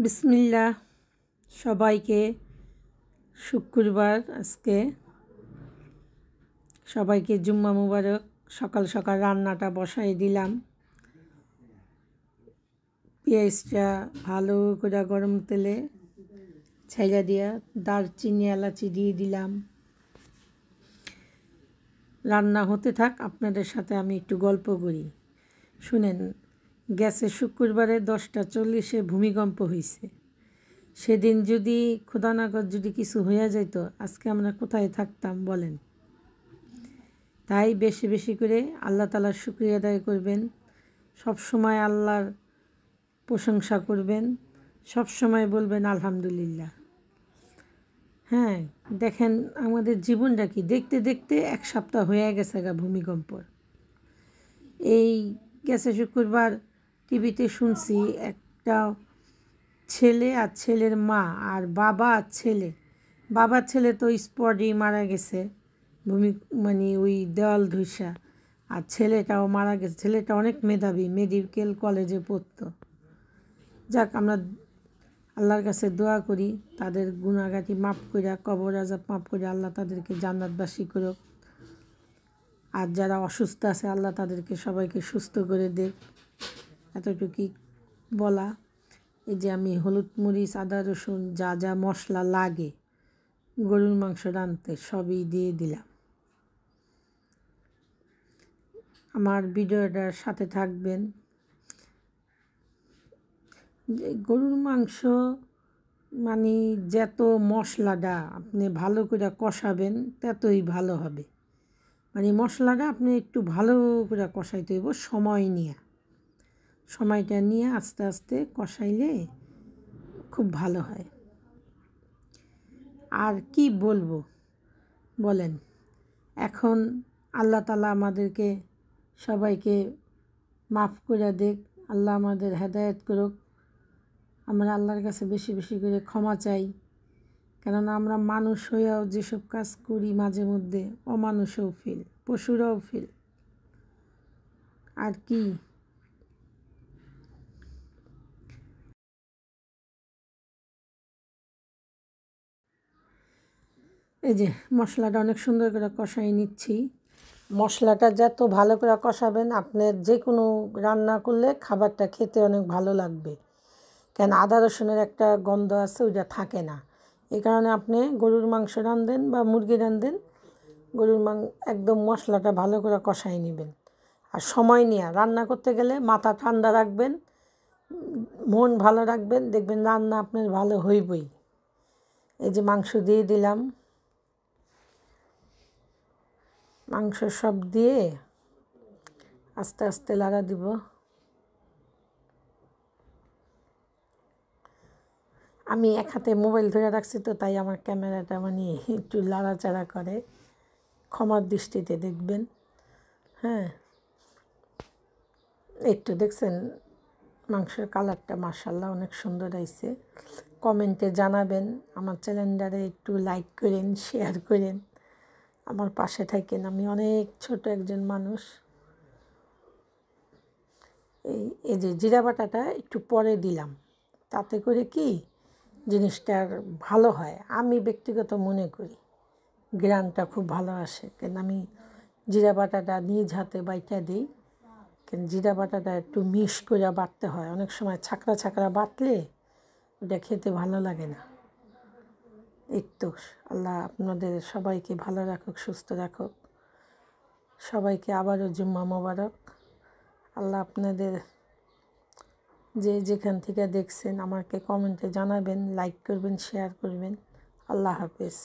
বিসমিল্লাহ। সবাইকে শুক্রবার আজকে সবাইকে জুম্মা মুবারক। সকাল সকাল রান্নাটা বসাই দিলাম। পেঁয়াজটা ভালো করে গরম তেলে ছাইড়া দিয়া দারচিনি এলাচি দিয়ে দিলাম। রান্না হতে থাক, আপনাদের সাথে আমি একটু গল্প করি, শুনেন। গেছে শুক্রবারে 10টা 40-এ ভূমিকম্প হয়েছে। সেদিন যদি খোদানাগর যদি কিছু হইয়া যেত, আজকে আমরা কোথায় থাকতাম বলেন। তাই বেশি বেশি করে আল্লাহ তাআলার শুকরিয়া আদায় করবেন, সব সময় আল্লাহর প্রশংসা করবেন, সব সময় বলবেন আলহামদুলিল্লাহ। হ্যাঁ, দেখেন আমাদের জীবনটা কি, দেখতে দেখতে 1 সপ্তাহ হয়ে গেছে ভূমিকম্পর। এই গেছে শুক্রবার টিভিতে শুনছি একটা ছেলে আর ছেলের মা আর বাবা আর ছেলে, বাবার ছেলে তো স্পটেই মারা গেছে, মানে ওই দেওয়াল ধুইসা, আর ছেলেটাও মারা গেছে। ছেলেটা অনেক মেধাবী, মেডিকেল কলেজে পড়তো। যাক, আমরা আল্লাহর কাছে দোয়া করি তাদের গুনাহগাটি মাফ করে, কবর আযাব মাফ করে আল্লাহ তাদেরকে জান্নাতবাসী করুক। আর যারা অসুস্থ আছে আল্লাহ তাদেরকে সবাইকে সুস্থ করে দেখ, এতটুকুই বলা। এই যে আমি হলুদ মরিচ আদা রসুন যা যা মশলা লাগে গরুর মাংস রাঁধতে সবই দিয়ে দিলাম। আমার ভিডিওটার সাথে থাকবেন। গরুর মাংস মানে যত মশলাটা আপনি ভালো করে কষাবেন ততই ভালো হবে। মানে মশলাটা আপনি একটু ভালো করে কষাইতে হইব, সময়টা নিয়ে আস্তে আস্তে কষাইলে খুব ভালো হয়। আর কি বলবো বলেন। এখন আল্লাহ তাআলা আমাদেরকে সবাইকে মাফ করে দেখ, আল্লাহ আমাদের হেদায়েত করুক। আমরা আল্লাহর কাছে বেশি বেশি করে ক্ষমা চাই, কেননা আমরা মানুষ হয়েও যেসব কাজ করি মাঝে মধ্যে অমানুষও ফেল, পশুরাও ফেল। আর কি, এই যে মশলাটা অনেক সুন্দর করে কষাই নিচ্ছি। মশলাটা যত ভালো করে কষাবেন, আপনার যে কোনো রান্না করলে খাবারটা খেতে অনেক ভালো লাগবে। কেন আদা রসুনের একটা গন্ধ আছে, ওইটা থাকে না। এই কারণে আপনি গরুর মাংস রাঁধেন বা মুরগি রাঁধেন, একদম মশলাটা ভালো করে কষাই নেবেন। আর সময় নিয়ে রান্না করতে গেলে মাথা ঠান্ডা রাখবেন, মন ভালো রাখবেন, দেখবেন রান্না আপনার ভালো হইবই। এই যে মাংস দিয়ে দিলাম, মাংস সব দিয়ে আস্তে আস্তে লাড়া দিব। আমি এক হাতে মোবাইল ধরে রাখছি তো, তাই আমার ক্যামেরাটা মানে একটু লাড়াচাড়া করে, ক্ষমার দৃষ্টিতে দেখবেন। হ্যাঁ, একটু দেখছেন মাংসের কালারটা মাশাআল্লাহ অনেক সুন্দর হয়েছে। কমেন্টে জানাবেন, আমার চ্যানেলটারে একটু লাইক করেন, শেয়ার করেন, আমার পাশে থাকেন। আমি অনেক ছোট একজন মানুষ। এই যে জিরা বাটাটা একটু পরে দিলাম, তাতে করে কি জিনিসটার ভালো হয়, আমি ব্যক্তিগত মনে করি গ্রানটা খুব ভালো আসে। কেন আমি জিরা বাটাটা নিজ হাতে বাইটা দিই, কেন জিরা বাটাটা একটু মিশ করে বাটতে হয়। অনেক সময় ছাকড়া ছাকড়া বাটলে ওটা খেতে ভালো লাগে না। এই তো, আল্লাহ আপনাদের সবাইকে ভালো রাখুক, সুস্থ রাখুক। সবাইকে আবারও জুম্মা মোবারক। আল্লাহ আপনাদের যে যেখান থেকে দেখছেন আমাকে কমেন্টে জানাবেন, লাইক করবেন, শেয়ার করবেন। আল্লাহ হাফেজ।